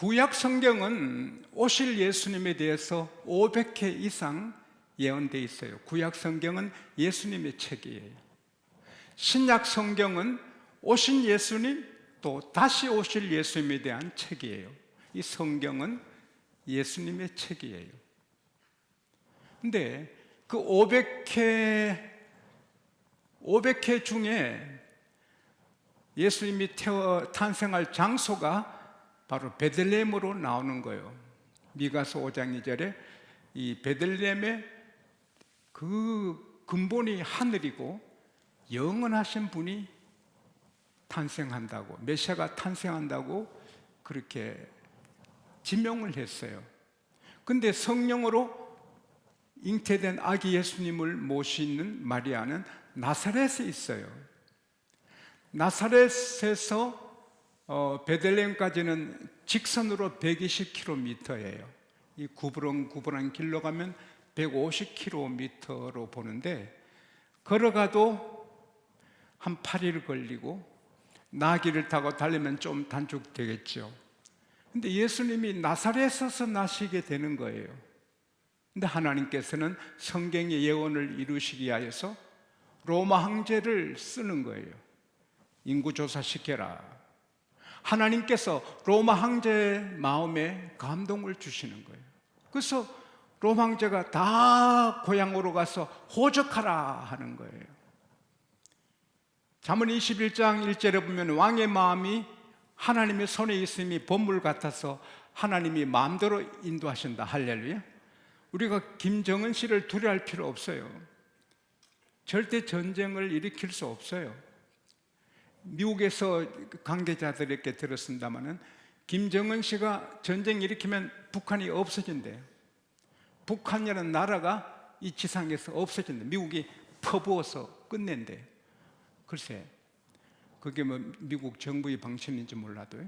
구약 성경은 오실 예수님에 대해서 500회 이상 예언되어 있어요. 구약 성경은 예수님의 책이에요. 신약 성경은 오신 예수님 또 다시 오실 예수님에 대한 책이에요. 이 성경은 예수님의 책이에요. 근데 그 500회 중에 예수님이 탄생할 장소가 바로 베들레헴으로 나오는 거예요. 미가서 5장 2절에 이 베들레헴의 그 근본이 하늘이고 영원하신 분이 탄생한다고, 메시아가 탄생한다고 그렇게 지명을 했어요. 근데 성령으로 잉태된 아기 예수님을 모시는 마리아는 나사렛에 있어요. 나사렛에서 베들레헴까지는 직선으로 120km예요. 이 구부렁구부렁 길로 가면 150km로 보는데, 걸어가도 한 8일 걸리고 나귀를 타고 달리면 좀 단축되겠죠. 근데 예수님이 나사렛에서 나시게 되는 거예요. 근데 하나님께서는 성경의 예언을 이루시기 위하여서 로마 황제를 쓰는 거예요. 인구조사 시켜라. 하나님께서 로마 황제의 마음에 감동을 주시는 거예요. 그래서 로마 황제가 다 고향으로 가서 호적하라 하는 거예요. 잠언 21장 1절에 보면 왕의 마음이 하나님의 손에 있음이 번물 같아서 하나님이 마음대로 인도하신다. 할렐루야. 우리가 김정은 씨를 두려워할 필요 없어요. 절대 전쟁을 일으킬 수 없어요. 미국에서 관계자들에게 들었습니다마는 김정은 씨가 전쟁 일으키면 북한이 없어진대요. 북한이라는 나라가 이 지상에서 없어진대. 미국이 퍼부어서 끝낸대요. 글쎄, 그게 뭐 미국 정부의 방침인지 몰라도요.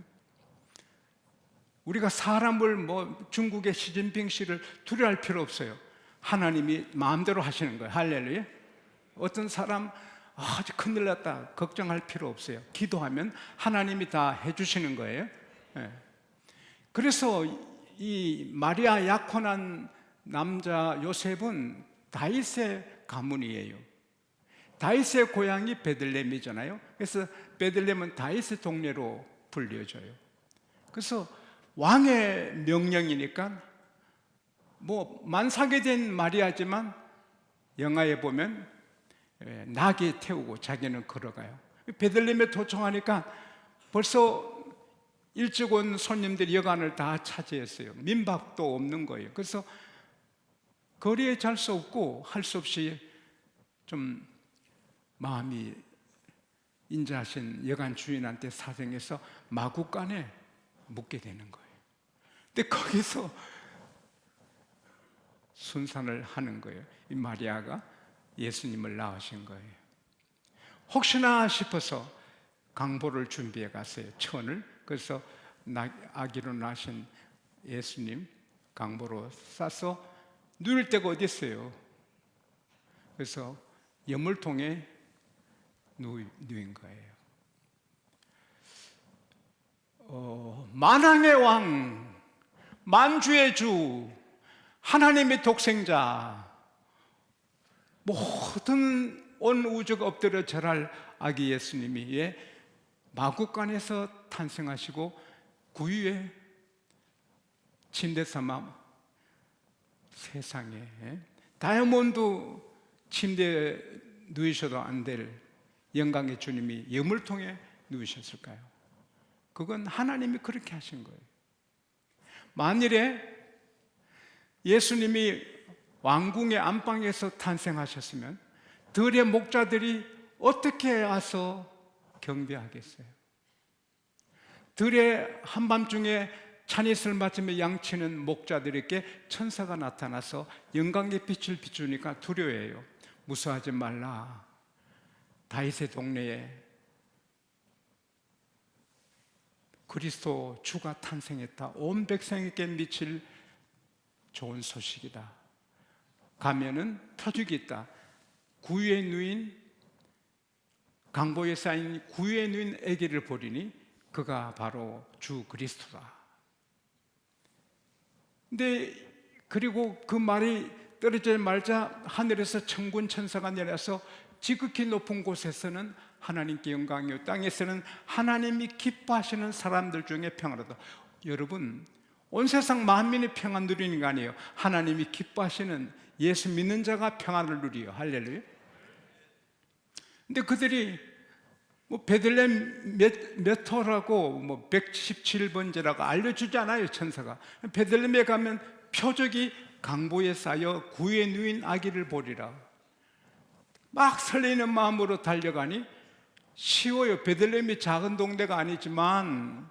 우리가 사람을 중국의 시진핑 씨를 두려워할 필요 없어요. 하나님이 마음대로 하시는 거예요. 할렐루야. 어떤 사람 아주 큰일 났다 걱정할 필요 없어요. 기도하면 하나님이 다 해주시는 거예요. 그래서 이 마리아 약혼한 남자 요셉은 다윗의 가문이에요. 다윗의 고향이 베들레헴이잖아요. 그래서 베들레헴은 다윗의 동네로 불려져요. 그래서 왕의 명령이니까 만삭이 된 마리아지만 영화에 보면 나귀 태우고 자기는 걸어가요. 베들레헴에 도착하니까 벌써 일찍 온 손님들이 여관을 다 차지했어요. 민박도 없는 거예요. 그래서 거리에 잘 수 없고 할 수 없이 좀 마음이 인자하신 여관 주인한테 사정해서 마구간에 묵게 되는 거예요. 근데 거기서 순산을 하는 거예요. 이 마리아가 예수님을 낳으신 거예요. 혹시나 싶어서 강보를 준비해 갔어요. 천을. 그래서 아기로 낳으신 예수님 강보로 싸서 누울 데가 어디 있어요. 그래서 여물통에 누인 거예요. 만왕의 왕, 만주의 주, 하나님의 독생자, 모든 온 우주가 엎드려 절할 아기 예수님이 마구간에서 탄생하시고 구유에 침대 삼아 세상에 다이아몬드 침대에 누이셔도 안 될 영광의 주님이 여물통에 누우셨을까요? 그건 하나님이 그렇게 하신 거예요. 만일에 예수님이 왕궁의 안방에서 탄생하셨으면 들의 목자들이 어떻게 와서 경배하겠어요? 들의 한밤중에 찬이슬 맞으며 양치는 목자들에게 천사가 나타나서 영광의 빛을 비추니까 두려워해요. 무서워하지 말라. 다윗의 동네에 그리스도 주가 탄생했다. 온 백성에게 미칠 좋은 소식이다. 가면은 표적이 있다. 구유에 누인, 강보에 쌓인 구유에 누인 아기를 보리니 그가 바로 주 그리스도다. 근데 그리고 그 말이 떨어지지 말자 하늘에서 천군 천사가 내려서 지극히 높은 곳에서는 하나님께 영광이요 땅에서는 하나님이 기뻐하시는 사람들 중에 평안하다. 여러분, 온 세상 만민이 평안 누리는 거 아니에요. 하나님이 기뻐하시는 예수 믿는 자가 평안을 누리요. 할렐루야. 근데 그들이 뭐 베들레헴 몇 호라고 뭐 117번째라고 알려주지 않아요. 천사가. 베들레헴에 가면 표적이 강보에 쌓여 구에 누인 아기를 보리라. 막 설레이는 마음으로 달려가니 쉬워요. 베들레헴이 작은 동네가 아니지만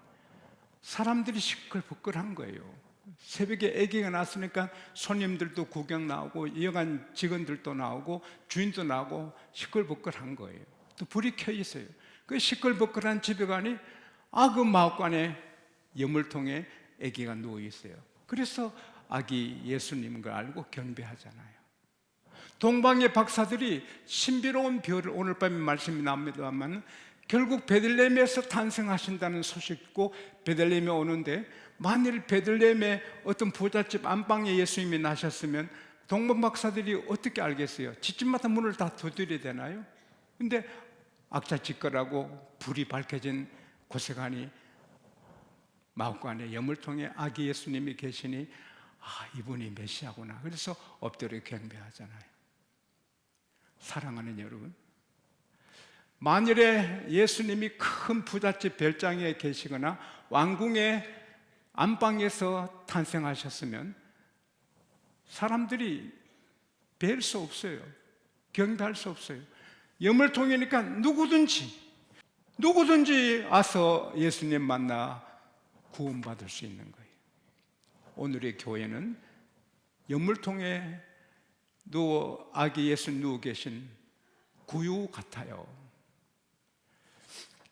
사람들이 시끌벅글한 거예요. 새벽에 아기가 났으니까 손님들도 구경 나오고 여관 직원들도 나오고 주인도 나오고 시끌벅글한 거예요. 또 불이 켜 있어요. 그 시끌벅글한 집에 가니 그 마구간에 여물통에 아기가 누워 있어요. 그래서 아기 예수님인 걸 알고 경배하잖아요. 동방의 박사들이 신비로운 별을, 오늘 밤에 말씀이 나옵니다만 결국 베들레헴에서 탄생하신다는 소식 듣고 베들레헴에 오는데, 만일 베들레헴에 어떤 부잣집 안방에 예수님이 나셨으면 동방 박사들이 어떻게 알겠어요? 집집마다 문을 다 두드려야 되나요? 근데 악자짓거라고 불이 밝혀진 곳에 가니 마구간에 여물통에 아기 예수님이 계시니 이분이 메시아구나. 그래서 엎드려 경배하잖아요. 사랑하는 여러분, 만일에 예수님이 큰 부잣집 별장에 계시거나 왕궁의 안방에서 탄생하셨으면 사람들이 뵐 수 없어요. 경배할 수 없어요. 여물통이니까 누구든지 와서 예수님 만나 구원받을 수 있는 거예요. 오늘의 교회는 여물통에 아기 예수 누워 계신 구유 같아요.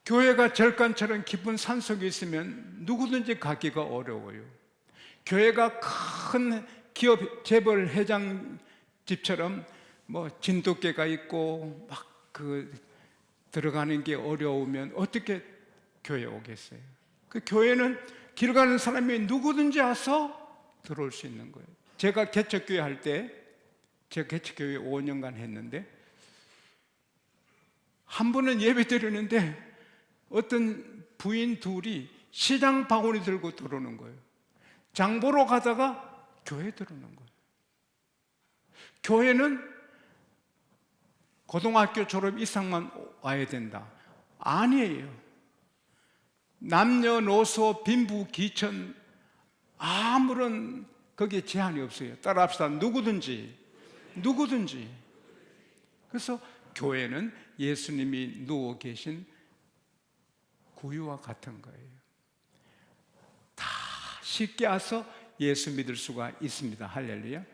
교회가 절간처럼 깊은 산속에 있으면 누구든지 가기가 어려워요. 교회가 큰 기업 재벌 회장 집처럼 뭐 진돗개가 있고 막 들어가는 게 어려우면 어떻게 교회에 오겠어요? 그 교회는 길 가는 사람이 누구든지 와서 들어올 수 있는 거예요. 제가 개척교회 할 때, 제가 개척교회 5년간 했는데, 한 번은 예배 드리는데 어떤 부인 둘이 시장 바구니 들고 들어오는 거예요. 장 보러 가다가 교회 들어오는 거예요. 교회는 고등학교 졸업 이상만 와야 된다. 아니에요. 남녀노소 빈부 귀천 아무런 거기에 제한이 없어요. 따라합시다. 누구든지. 그래서 교회는 예수님이 누워 계신 구유와 같은 거예요. 다 쉽게 와서 예수 믿을 수가 있습니다. 할렐루야.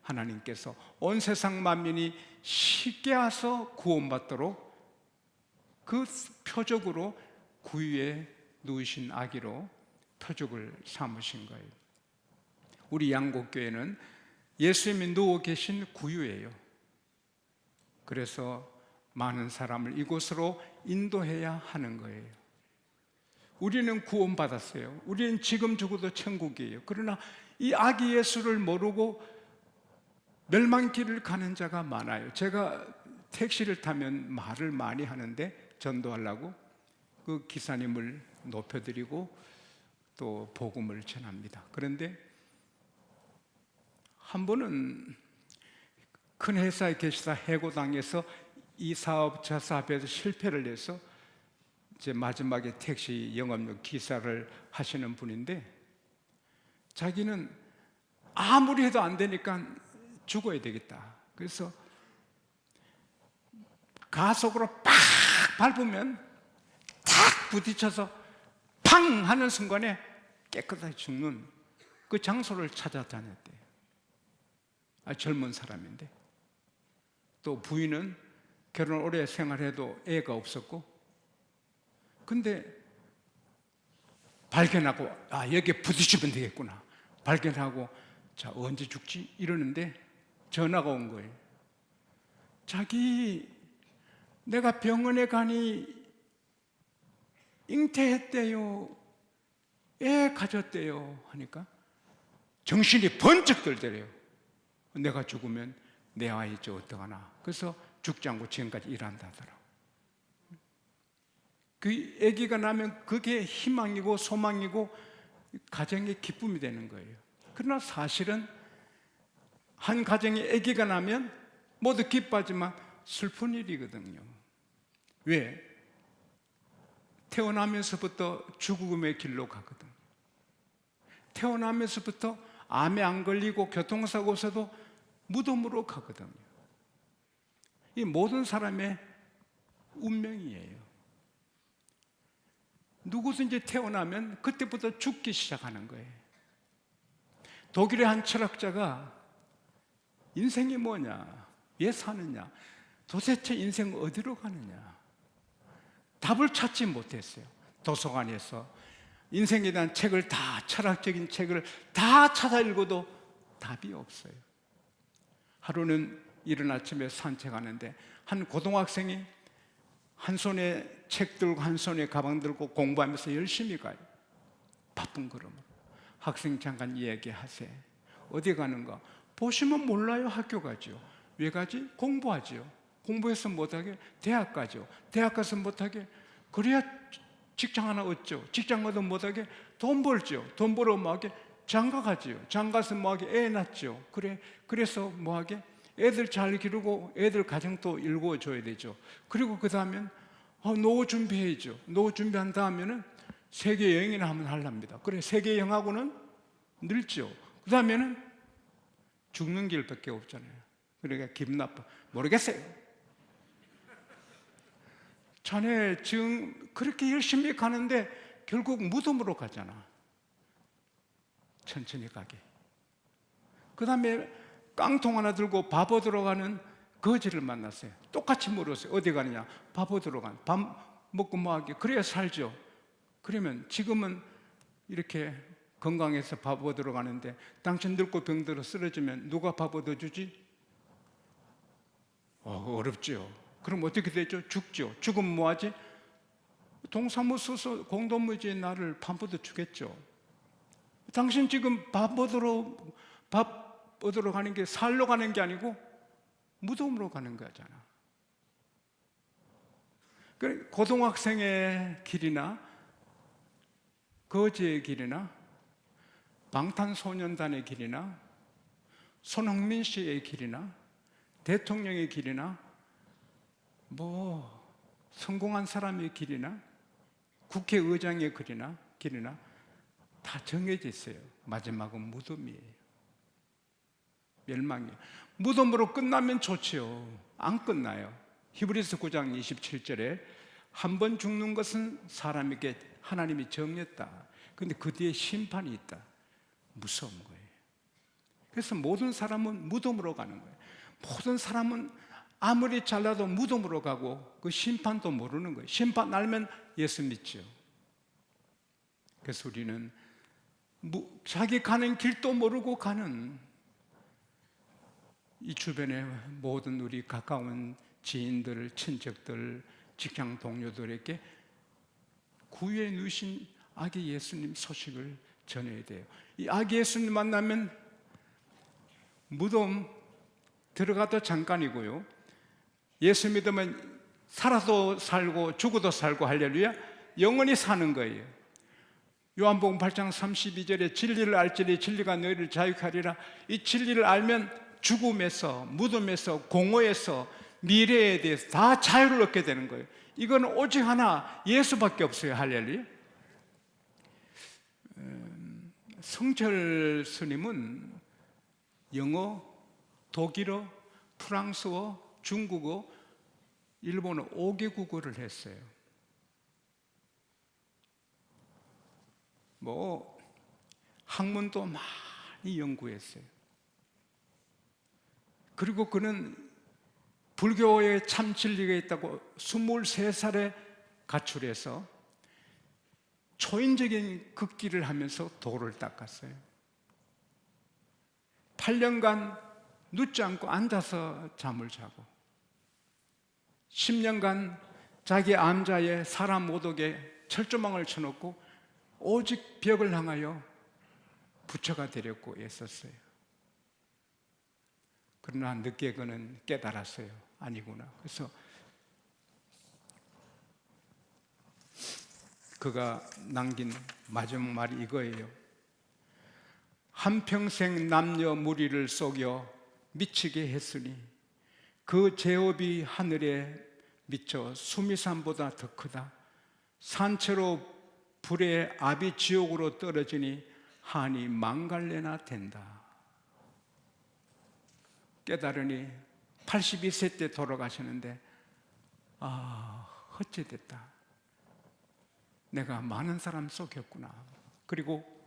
하나님께서 온 세상 만민이 쉽게 와서 구원받도록 그 표적으로 구유에 누우신 아기로 표적을 삼으신 거예요. 우리 양곡교회는 예수님이 누워 계신 구유예요. 그래서 많은 사람을 이곳으로 인도해야 하는 거예요. 우리는 구원받았어요. 우리는 지금 죽어도 천국이에요. 그러나 이 아기 예수를 모르고 멸망길을 가는 자가 많아요. 제가 택시를 타면 말을 많이 하는데 전도하려고 그 기사님을 높여드리고 또 복음을 전합니다. 그런데 한 번은 큰 회사에 계시다 해고당해서 이 사업 저 사업에서 실패를 해서 이제 마지막에 택시 영업용 기사를 하시는 분인데, 자기는 아무리 해도 안 되니까 죽어야 되겠다. 그래서 가속으로 팍 밟으면 탁 부딪혀서 팡 하는 순간에 깨끗하게 죽는 그 장소를 찾아다녔대요. 젊은 사람인데, 또 부인은 결혼 오래 생활해도 애가 없었고, 근데 발견하고 여기에 부딪히면 되겠구나 발견하고, 자 언제 죽지? 이러는데 전화가 온 거예요. 자기 내가 병원에 가니 잉태했대요, 애 가졌대요 하니까, 정신이 번쩍 들더래요. 내가 죽으면 내 아이지 어떡하나. 그래서 죽지 않고 지금까지 일한다 하더라고. 그 아기가 나면 그게 희망이고 소망이고 가정의 기쁨이 되는 거예요. 그러나 사실은 한 가정에 아기가 나면 모두 기뻐하지만 슬픈 일이거든요. 왜? 태어나면서부터 죽음의 길로 가거든. 태어나면서부터 암에 안 걸리고 교통사고 없어도 무덤으로 가거든요. 이 모든 사람의 운명이에요. 누구든지 태어나면 그때부터 죽기 시작하는 거예요. 독일의 한 철학자가 인생이 뭐냐? 왜 사느냐? 도대체 인생 어디로 가느냐? 답을 찾지 못했어요. 도서관에서 인생에 대한 책을 다, 철학적인 책을 다 찾아 읽어도 답이 없어요. 하루는 이른 아침에 산책하는데 한 고등학생이 한 손에 책 들고 한 손에 가방 들고 공부하면서 열심히 가요. 바쁜 걸음으로. 학생 잠깐 이야기하세요. 어디 가는가? 보시면 몰라요. 학교 가죠. 왜 가지? 공부하죠. 공부해서 못하게 대학 가죠. 대학 가서 못하게 그래야 직장 하나 얻죠. 직장 얻어 못하게 돈 벌죠. 돈 벌어 뭐하게 장가 가죠. 장가 가서 뭐하게 애 낳죠. 그래서 뭐하게 애들 잘 기르고 애들 가정도 일궈줘야 되죠. 그리고 그 다음엔 노후 준비해야죠. 노후 준비한 다음에는 세계 여행이나 한번 하랍니다. 그래 세계 여행하고는 늙죠. 그 다음에는 죽는 길밖에 없잖아요. 그러니까 기분 나빠. 모르겠어요. 자네 지금 그렇게 열심히 가는데 결국 무덤으로 가잖아. 천천히 가게. 그 다음에 깡통 하나 들고 밥 얻으러 가는 거지를 만났어요. 똑같이 물었어요. 어디 가느냐? 밥 얻으러 간. 밥 먹고 뭐하게. 그래야 살죠. 그러면 지금은 이렇게 건강해서 밥 얻으러 가는데 당신 늙고 병들어 쓰러지면 누가 밥 얻어주지? 어렵죠. 그럼 어떻게 되죠? 죽죠. 죽으면 뭐하지? 동사무소 공동묘지에 나를 판부도 주겠죠. 당신 지금 밥 얻으러 가는 게 살러 가는 게 아니고 무덤으로 가는 거잖아. 고등학생의 길이나 거지의 길이나 방탄소년단의 길이나 손흥민 씨의 길이나 대통령의 길이나 성공한 사람의 길이나 국회의장의 길이나 다 정해져 있어요. 마지막은 무덤이에요. 멸망이에요. 무덤으로 끝나면 좋지요. 안 끝나요. 히브리서 9장 27절에 한 번 죽는 것은 사람에게 하나님이 정했다. 그런데 그 뒤에 심판이 있다. 무서운 거예요. 그래서 모든 사람은 무덤으로 가는 거예요. 모든 사람은 아무리 잘나도 무덤으로 가고 그 심판도 모르는 거예요. 심판 알면 예수 믿죠. 그래서 우리는 자기 가는 길도 모르고 가는 이 주변의 모든 우리 가까운 지인들, 친척들, 직장 동료들에게 구유에 누신 아기 예수님 소식을 전해야 돼요. 이 아기 예수님 만나면 무덤 들어가도 잠깐이고요. 예수 믿으면 살아도 살고 죽어도 살고 할렐루야 영원히 사는 거예요. 요한복음 8장 32절에 진리를 알지니 진리가 너희를 자유케 하리라. 이 진리를 알면 죽음에서 무덤에서 공허에서 미래에 대해서 다 자유를 얻게 되는 거예요. 이건 오직 하나 예수밖에 없어요. 할렐루야. 성철 스님은 영어, 독일어, 프랑스어, 중국어, 일본어 5개 국어를 했어요. 학문도 많이 연구했어요. 그리고 그는 불교에 참 진리가 있다고 23살에 가출해서 초인적인 극기를 하면서 도를 닦았어요. 8년간 눕지 않고 앉아서 잠을 자고 10년간 자기 암자에 사람 못 오게 철조망을 쳐놓고 오직 벽을 향하여 부처가 되려고 애썼어요. 그러나 늦게 그는 깨달았어요. 아니구나. 그래서 그가 남긴 마지막 말이 이거예요. 한평생 남녀 무리를 속여 미치게 했으니 그 제업이 하늘에 미쳐 수미산보다 더 크다. 산채로 불의 압이 지옥으로 떨어지니 한이 망갈래나 된다. 깨달으니 82세 때 돌아가시는데 헛짓됐다. 내가 많은 사람 속였구나. 그리고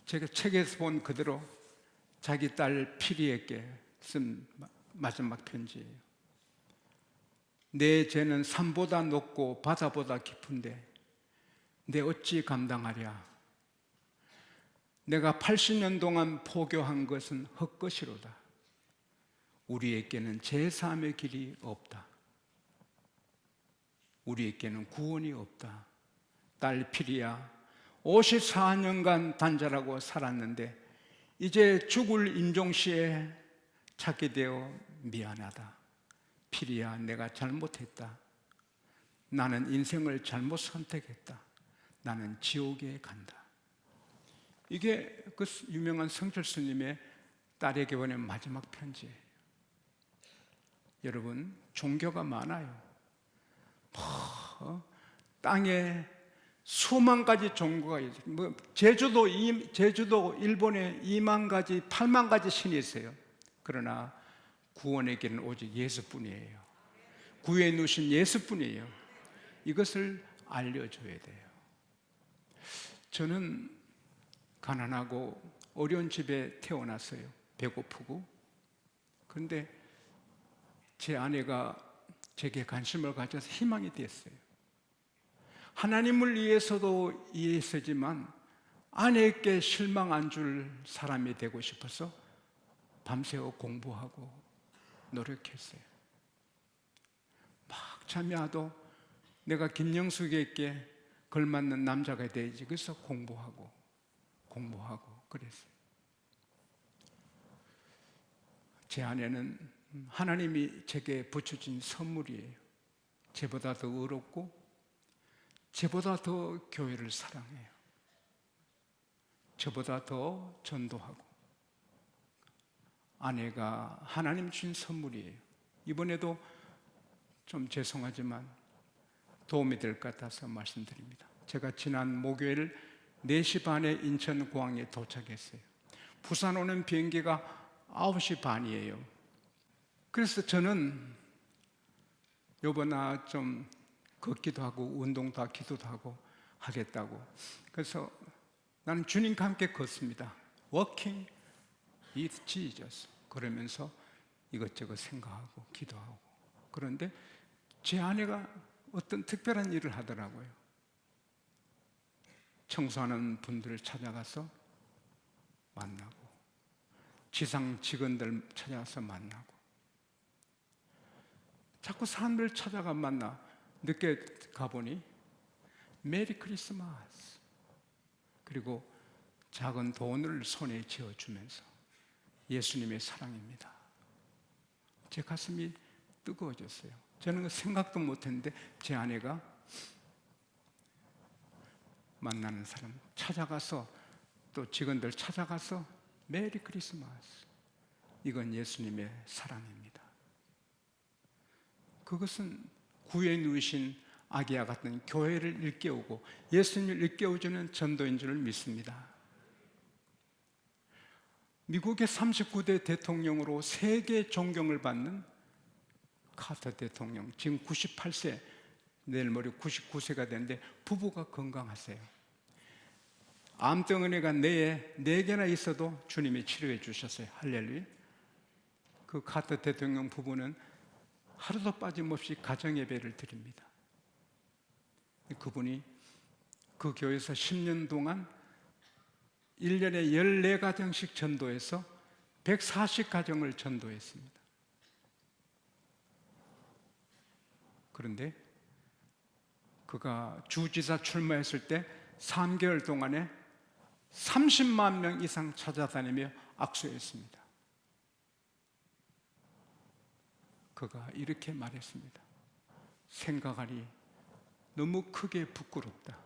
제가 책에서 본 그대로 자기 딸 피리에게 쓴 마지막 편지예요. 내 죄는 산보다 높고 바다보다 깊은데 내 어찌 감당하랴. 내가 80년 동안 포교한 것은 헛것이로다. 우리에게는 제3의 길이 없다. 우리에게는 구원이 없다. 딸 피리야, 54년간 단절하고 살았는데 이제 죽을 임종시에 찾게 되어 미안하다. 피리야, 내가 잘못했다. 나는 인생을 잘못 선택했다. 나는 지옥에 간다. 이게 그 유명한 성철스님의 딸에게 보낸 마지막 편지예요. 여러분, 종교가 많아요. 땅에 수만 가지 종교가 있어요. 제주도 일본에 2만 가지, 8만 가지 신이 있어요. 그러나 구원의 길은 오직 예수뿐이에요. 구해 누신 예수뿐이에요. 이것을 알려줘야 돼요. 저는 가난하고 어려운 집에 태어났어요. 배고프고. 그런데 제 아내가 제게 관심을 가져서 희망이 됐어요. 하나님을 위해서도 이해했지만 아내에게 실망 안 줄 사람이 되고 싶어서 밤새워 공부하고 노력했어요. 막 잠이 와도 내가 김영숙에게 걸맞는 남자가 돼야지. 그래서 공부하고 그랬어요. 제 아내는 하나님이 제게 붙여준 선물이에요. 제보다 더 의롭고 저보다 더 교회를 사랑해요. 저보다 더 전도하고. 아내가 하나님 주신 선물이에요. 이번에도 좀 죄송하지만 도움이 될 것 같아서 말씀드립니다. 제가 지난 목요일 4시 반에 인천공항에 도착했어요. 부산 오는 비행기가 9시 반이에요. 그래서 저는 여보나 좀 걷기도 하고 운동도 하고 기도도 하고 하겠다고. 그래서 나는 주님과 함께 걷습니다. Walking with Jesus. 그러면서 이것저것 생각하고 기도하고. 그런데 제 아내가 어떤 특별한 일을 하더라고요. 청소하는 분들을 찾아가서 만나고, 지상 직원들 찾아가서 만나고, 자꾸 사람들 찾아가 만나. 늦게 가보니 메리 크리스마스, 그리고 작은 돈을 손에 쥐어주면서 예수님의 사랑입니다. 제 가슴이 뜨거워졌어요. 저는 생각도 못했는데 제 아내가 만나는 사람 찾아가서 또 직원들 찾아가서 메리 크리스마스, 이건 예수님의 사랑입니다. 그것은 구해 누이신 아기와 같은 교회를 일깨우고 예수님을 일깨워주는 전도인 줄 믿습니다. 미국의 39대 대통령으로 세계 존경을 받는 카터 대통령, 지금 98세, 내일 모레 99세가 되는데 부부가 건강하세요. 암덩어리가 뇌에 4개나 있어도 주님이 치료해 주셨어요. 할렐루야. 그 카터 대통령 부부는 하루도 빠짐없이 가정예배를 드립니다. 그분이 그 교회에서 10년 동안 1년에 14가정씩 전도해서 140가정을 전도했습니다. 그런데 그가 주지사 출마했을 때 3개월 동안에 30만 명 이상 찾아다니며 악수했습니다. 그가 이렇게 말했습니다. 생각하니 너무 크게 부끄럽다.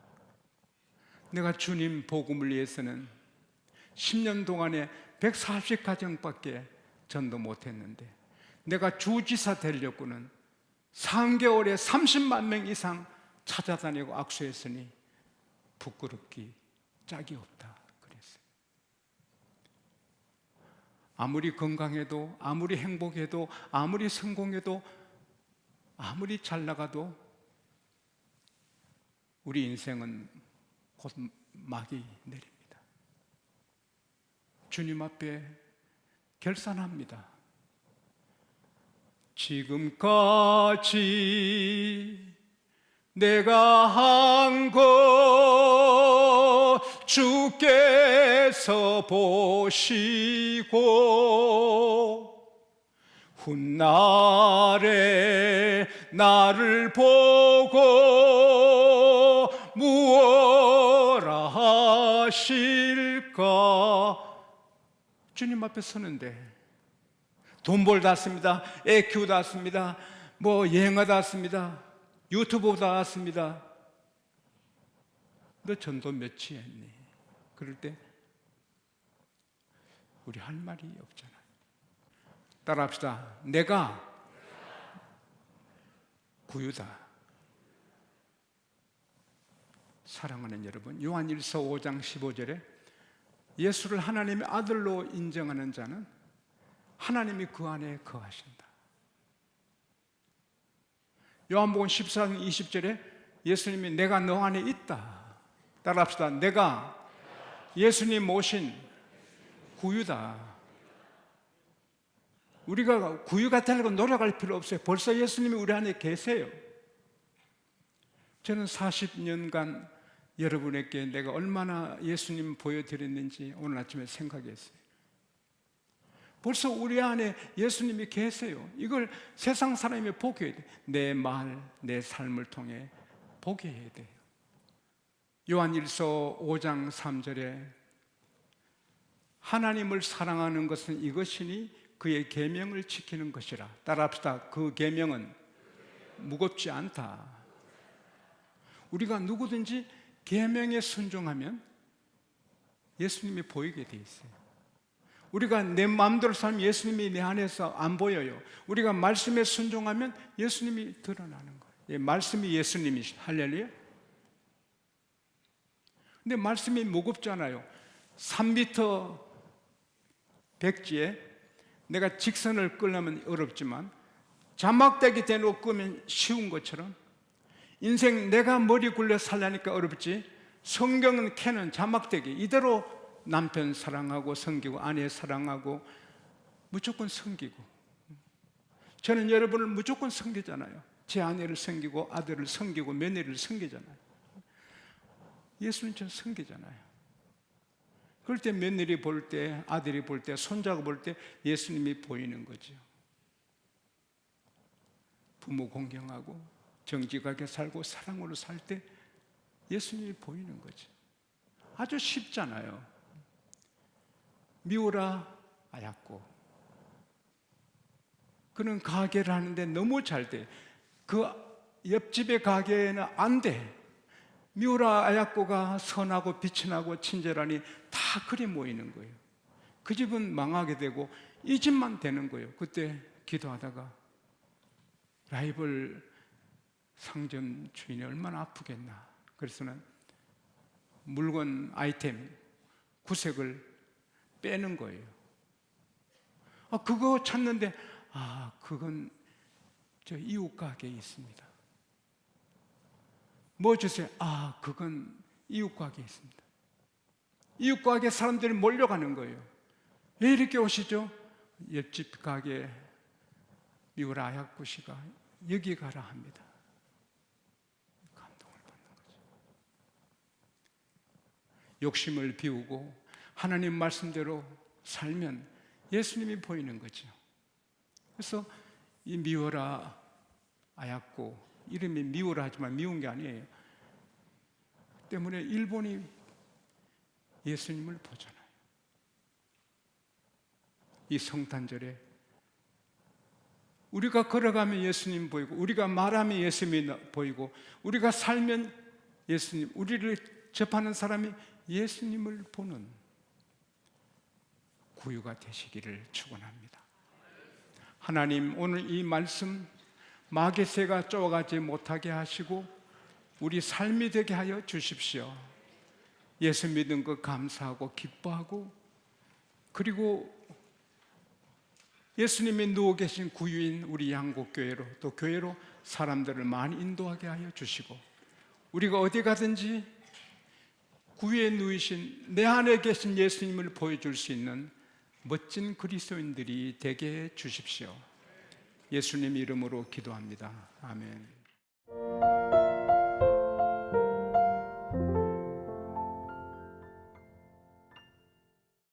내가 주님 복음을 위해서는 10년 동안에 140가정밖에 전도 못했는데 내가 주지사 되려고는 3개월에 30만 명 이상 찾아다니고 악수했으니 부끄럽기 짝이 없다 그랬어요. 아무리 건강해도, 아무리 행복해도, 아무리 성공해도, 아무리 잘 나가도 우리 인생은 곧 막이 내립니다. 주님 앞에 결산합니다. 지금까지 내가 한 것 주께서 보시고 훗날에 나를 보고 무엇라 하실까? 주님 앞에 서는데 돈 벌다 왔습니다. 애 키우다 왔습니다. 뭐 여행하다 왔습니다. 유튜브 보다 왔습니다. 너 전도 며칠 했니? 그럴 때 우리 할 말이 없잖아요. 따라합시다. 내가 구유다. 사랑하는 여러분, 요한일서 5장 15절에 예수를 하나님의 아들로 인정하는 자는 하나님이 그 안에 거하신다. 요한복음 14장 20절에 예수님이 내가 너 안에 있다. 따라합시다. 내가 예수님 모신 구유다. 우리가 구유가 되려고 노력할 필요 없어요. 벌써 예수님이 우리 안에 계세요. 저는 40년간 여러분에게 내가 얼마나 예수님 보여드렸는지 오늘 아침에 생각했어요. 벌써 우리 안에 예수님이 계세요. 이걸 세상 사람이 보게 해야 돼요. 내 말, 내 삶을 통해 보게 해야 돼요. 요한일서 5장 3절에 하나님을 사랑하는 것은 이것이니 그의 계명을 지키는 것이라. 따라합시다. 그 계명은 무겁지 않다. 우리가 누구든지 계명에 순종하면 예수님이 보이게 돼 있어요. 우리가 내 마음대로 살면 예수님이 내 안에서 안 보여요. 우리가 말씀에 순종하면 예수님이 드러나는 거예요. 예, 말씀이 예수님이시. 할렐루야. 근데 말씀이 무겁잖아요. 3m 백지에 내가 직선을 끌려면 어렵지만 자막대기 대놓고 끄면 쉬운 것처럼 인생 내가 머리 굴려 살려니까 어렵지, 성경은 캐는 자막대기 이대로 남편 사랑하고 섬기고 아내 사랑하고 무조건 섬기고, 저는 여러분을 무조건 섬기잖아요. 제 아내를 섬기고 아들을 섬기고 며느리를 섬기잖아요. 예수는 전 섬기잖아요. 그럴 때 며느리 볼 때, 아들이 볼 때, 손자가 볼 때 예수님이 보이는 거죠. 부모 공경하고 정직하게 살고 사랑으로 살 때 예수님이 보이는 거죠. 아주 쉽잖아요. 미우라 아약고, 그는 가게를 하는데 너무 잘 돼. 그 옆집의 가게는 안 돼. 미우라 아약고가 선하고 빛이 나고 친절하니 다 그리 모이는 거예요. 그 집은 망하게 되고 이 집만 되는 거예요. 그때 기도하다가 라이벌 상점 주인이 얼마나 아프겠나. 그래서는 물건 아이템 구색을 빼는 거예요. 그거 찾는데 그건 저 이웃 가게에 있습니다. 뭐 주세요? 그건 이웃 가게에 있습니다. 이웃 가게 사람들이 몰려가는 거예요. 왜 이렇게 오시죠? 옆집 가게 미우라 아약고 씨가 여기 가라 합니다. 감동을 받는 거죠. 욕심을 비우고 하나님 말씀대로 살면 예수님이 보이는 거죠. 그래서 이 미우라 아약고, 이름이 미우라 하지만 미운 게 아니에요. 때문에 일본이 예수님을 보잖아요. 이 성탄절에 우리가 걸어가면 예수님 보이고, 우리가 말하면 예수님이 보이고, 우리가 살면 예수님, 우리를 접하는 사람이 예수님을 보는 구유가 되시기를 축원합니다. 하나님, 오늘 이 말씀 마귀새가 쫓아가지 못하게 하시고 우리 삶이 되게 하여 주십시오. 예수 믿은 것 감사하고 기뻐하고, 그리고 예수님이 누워 계신 구유인 우리 양곡교회로, 또 교회로 사람들을 많이 인도하게 하여 주시고, 우리가 어디 가든지 구유에 누이신 내 안에 계신 예수님을 보여줄 수 있는 멋진 그리스도인들이 되게 해 주십시오. 예수님 이름으로 기도합니다. 아멘.